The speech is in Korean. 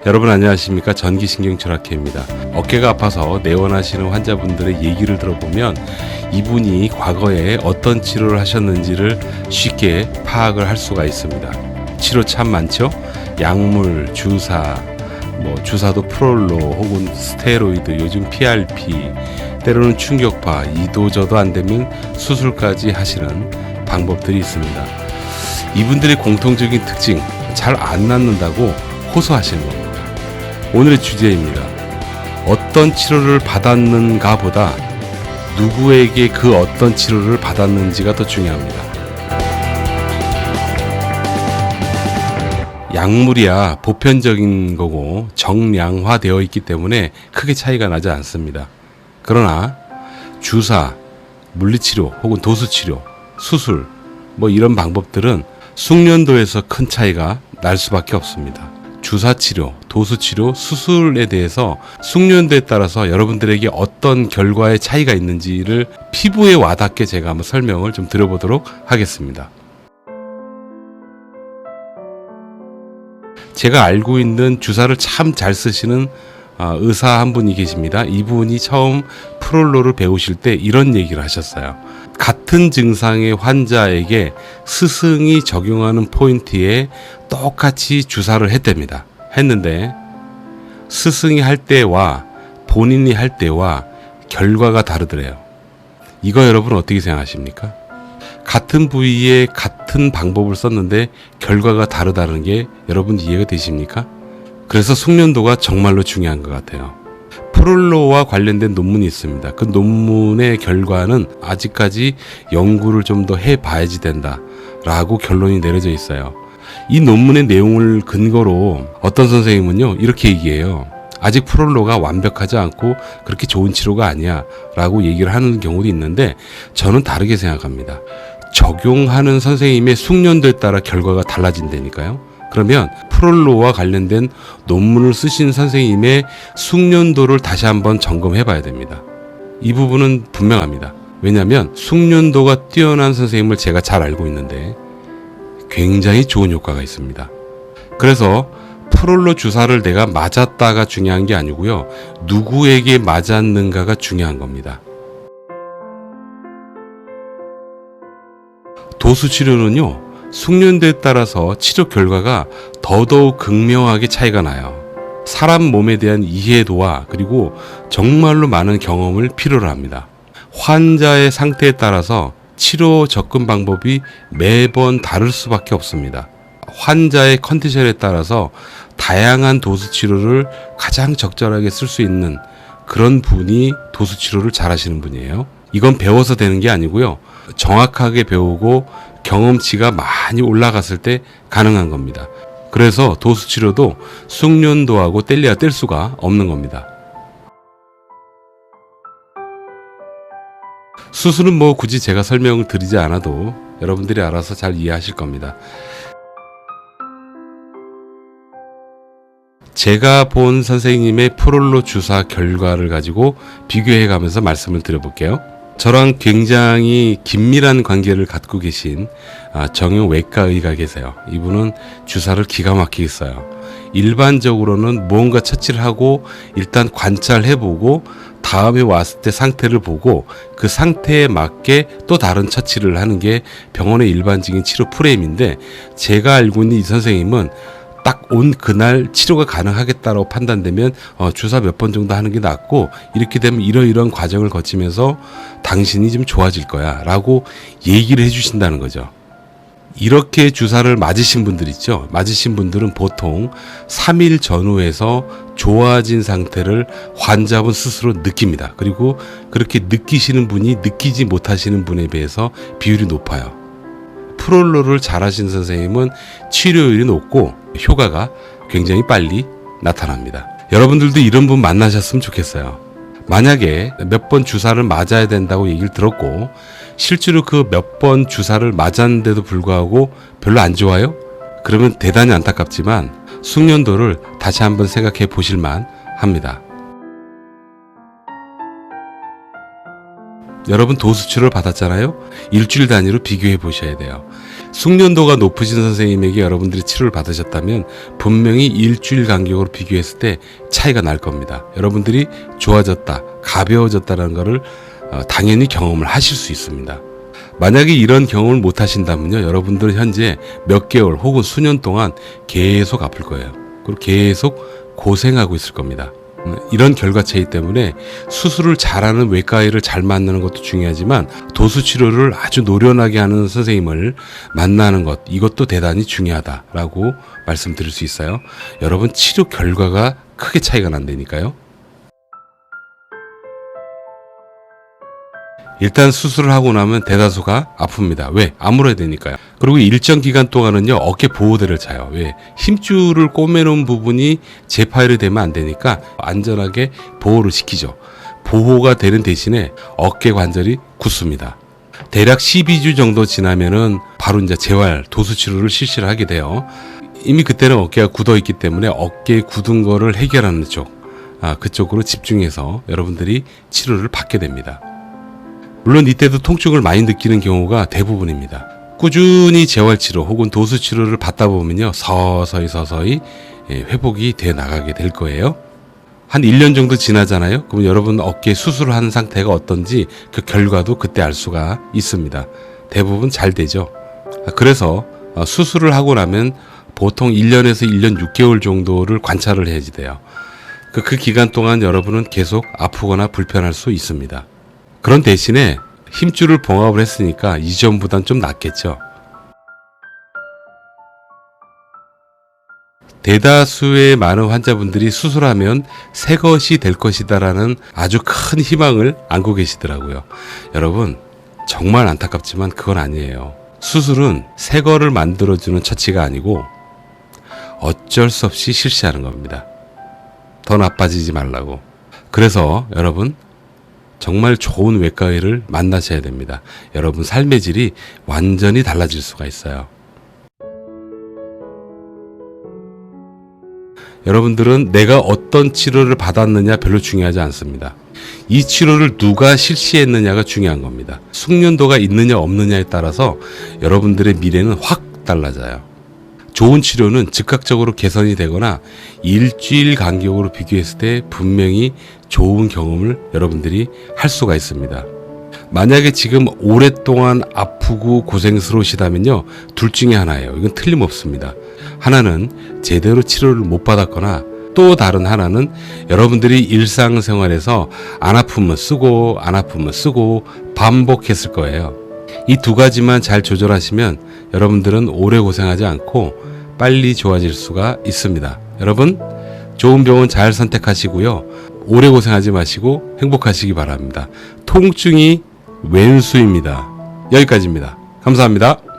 여러분 안녕하십니까? 전기신경철학회입니다. 어깨가 아파서 내원하시는 환자분들의 얘기를 들어보면 이분이 과거에 어떤 치료를 하셨는지를 쉽게 파악을 할 수가 있습니다. 치료 참 많죠? 약물, 주사, 주사도 프롤로 혹은 스테로이드, 요즘 PRP, 때로는 충격파, 이도저도 안 되면 수술까지 하시는 방법들이 있습니다. 이분들의 공통적인 특징, 잘 안 낫는다고 호소하시는 겁니다. 오늘의 주제입니다. 어떤 치료를 받았는가 보다 누구에게 그 어떤 치료를 받았는지가 더 중요합니다. 약물이야 보편적인 거고 정량화되어 있기 때문에 크게 차이가 나지 않습니다. 그러나 주사, 물리치료 혹은 도수치료, 수술 이런 방법들은 숙련도에서 큰 차이가 날 수밖에 없습니다. 주사치료, 도수치료, 수술에 대해서 숙련도에 따라서 여러분들에게 어떤 결과의 차이가 있는지를 피부에 와닿게 제가 한번 설명을 좀 드려보도록 하겠습니다. 제가 알고 있는 주사를 참 잘 쓰시는 의사 한 분이 계십니다. 이분이 처음 프롤로를 배우실 때 이런 얘기를 하셨어요. 같은 증상의 환자에게 스승이 적용하는 포인트에 똑같이 주사를 했는데 스승이 할 때와 본인이 할 때와 결과가 다르더래요. 이거 여러분 어떻게 생각하십니까? 같은 부위에 같은 방법을 썼는데 결과가 다르다는 게 여러분 이해가 되십니까? 그래서 숙련도가 정말로 중요한 것 같아요. 프롤로와 관련된 논문이 있습니다. 그 논문의 결과는 아직까지 연구를 좀 더 해봐야지 된다라고 결론이 내려져 있어요. 이 논문의 내용을 근거로 어떤 선생님은요 이렇게 얘기해요. 아직 프롤로가 완벽하지 않고 그렇게 좋은 치료가 아니야 라고 얘기를 하는 경우도 있는데 저는 다르게 생각합니다. 적용하는 선생님의 숙련도에 따라 결과가 달라진다니까요. 그러면 프롤로와 관련된 논문을 쓰신 선생님의 숙련도를 다시 한번 점검해 봐야 됩니다. 이 부분은 분명합니다. 왜냐하면 숙련도가 뛰어난 선생님을 제가 잘 알고 있는데 굉장히 좋은 효과가 있습니다. 그래서 프롤로 주사를 내가 맞았다가 중요한 게 아니고요. 누구에게 맞았는가가 중요한 겁니다. 도수치료는요. 숙련도에 따라서 치료 결과가 더더욱 극명하게 차이가 나요. 사람 몸에 대한 이해도와 그리고 정말로 많은 경험을 필요로 합니다. 환자의 상태에 따라서 치료 접근 방법이 매번 다를 수밖에 없습니다. 환자의 컨디션에 따라서 다양한 도수 치료를 가장 적절하게 쓸 수 있는 그런 분이 도수 치료를 잘 하시는 분이에요. 이건 배워서 되는 게 아니고요. 정확하게 배우고 경험치가 많이 올라갔을 때 가능한 겁니다. 그래서 도수 치료도 숙련도하고 뗄래야 뗄 수가 없는 겁니다. 수술은 굳이 제가 설명을 드리지 않아도 여러분들이 알아서 잘 이해하실 겁니다. 제가 본 선생님의 프롤로 주사 결과를 가지고 비교해 가면서 말씀을 드려볼게요. 저랑 굉장히 긴밀한 관계를 갖고 계신 정형외과의가 계세요. 이분은 주사를 기가 막히게 써요. 일반적으로는 무언가 처치를 하고 일단 관찰해보고 다음에 왔을 때 상태를 보고 그 상태에 맞게 또 다른 처치를 하는 게 병원의 일반적인 치료 프레임인데 제가 알고 있는 이 선생님은 딱 온 그날 치료가 가능하겠다라고 판단되면 주사 몇 번 정도 하는 게 낫고 이렇게 되면 이러이러한 과정을 거치면서 당신이 좀 좋아질 거야 라고 얘기를 해주신다는 거죠. 이렇게 주사를 맞으신 분들 있죠. 맞으신 분들은 보통 3일 전후에서 좋아진 상태를 환자분 스스로 느낍니다. 그리고 그렇게 느끼시는 분이 느끼지 못하시는 분에 비해서 비율이 높아요. 프롤로를 잘하신 선생님은 치료율이 높고 효과가 굉장히 빨리 나타납니다. 여러분들도 이런 분 만나셨으면 좋겠어요. 만약에 몇 번 주사를 맞아야 된다고 얘기를 들었고 실제로 그 몇 번 주사를 맞았는데도 불구하고 별로 안 좋아요? 그러면 대단히 안타깝지만 숙련도를 다시 한번 생각해 보실만 합니다. 여러분 도수치료를 받았잖아요. 일주일 단위로 비교해 보셔야 돼요. 숙련도가 높으신 선생님에게 여러분들이 치료를 받으셨다면 분명히 일주일 간격으로 비교했을 때 차이가 날 겁니다. 여러분들이 좋아졌다, 가벼워졌다는 것을 당연히 경험을 하실 수 있습니다. 만약에 이런 경험을 못 하신다면요, 여러분들은 현재 몇 개월 혹은 수년 동안 계속 아플 거예요. 그리고 계속 고생하고 있을 겁니다. 이런 결과차이 때문에 수술을 잘하는 외과의를 잘 만나는 것도 중요하지만 도수치료를 아주 노련하게 하는 선생님을 만나는 것, 이것도 대단히 중요하다라고 말씀드릴 수 있어요. 여러분, 치료 결과가 크게 차이가 난다니까요. 일단 수술을 하고 나면 대다수가 아픕니다. 왜? 아물어야 되니까요. 그리고 일정 기간 동안은요, 어깨 보호대를 차요. 왜? 힘줄을 꼬매놓은 부분이 재파열이 되면 안 되니까 안전하게 보호를 시키죠. 보호가 되는 대신에 어깨 관절이 굳습니다. 대략 12주 정도 지나면은 바로 이제 재활, 도수 치료를 실시를 하게 돼요. 이미 그때는 어깨가 굳어 있기 때문에 어깨에 굳은 거를 해결하는 쪽, 그쪽으로 집중해서 여러분들이 치료를 받게 됩니다. 물론 이때도 통증을 많이 느끼는 경우가 대부분입니다. 꾸준히 재활치료 혹은 도수치료를 받다 보면요, 서서히 회복이 돼 나가게 될 거예요. 한 1년 정도 지나잖아요. 그럼 여러분 어깨 수술을 한 상태가 어떤지 그 결과도 그때 알 수가 있습니다. 대부분 잘 되죠. 그래서 수술을 하고 나면 보통 1년에서 1년 6개월 정도를 관찰을 해야지 돼요. 그 기간 동안 여러분은 계속 아프거나 불편할 수 있습니다. 그런 대신에 힘줄을 봉합을 했으니까 이전보단 좀 낫겠죠. 대다수의 많은 환자분들이 수술하면 새 것이 될 것이다라는 아주 큰 희망을 안고 계시더라고요. 여러분, 정말 안타깝지만 그건 아니에요. 수술은 새 거를 만들어주는 처치가 아니고 어쩔 수 없이 실시하는 겁니다. 더 나빠지지 말라고. 그래서 여러분, 정말 좋은 외과의를 만나셔야 됩니다. 여러분 삶의 질이 완전히 달라질 수가 있어요. 여러분들은 내가 어떤 치료를 받았느냐 별로 중요하지 않습니다. 이 치료를 누가 실시했느냐가 중요한 겁니다. 숙련도가 있느냐 없느냐에 따라서 여러분들의 미래는 확 달라져요. 좋은 치료는 즉각적으로 개선이 되거나 일주일 간격으로 비교했을 때 분명히 좋은 경험을 여러분들이 할 수가 있습니다. 만약에 지금 오랫동안 아프고 고생스러우시다면요, 둘 중에 하나예요. 이건 틀림없습니다. 하나는 제대로 치료를 못 받았거나 또 다른 하나는 여러분들이 일상생활에서 안 아프면 쓰고 안 아프면 쓰고 반복했을 거예요. 이 두 가지만 잘 조절하시면 여러분들은 오래 고생하지 않고 빨리 좋아질 수가 있습니다. 여러분, 좋은 병원 잘 선택하시고요. 오래 고생하지 마시고 행복하시기 바랍니다. 통증이 왼수입니다. 여기까지입니다. 감사합니다.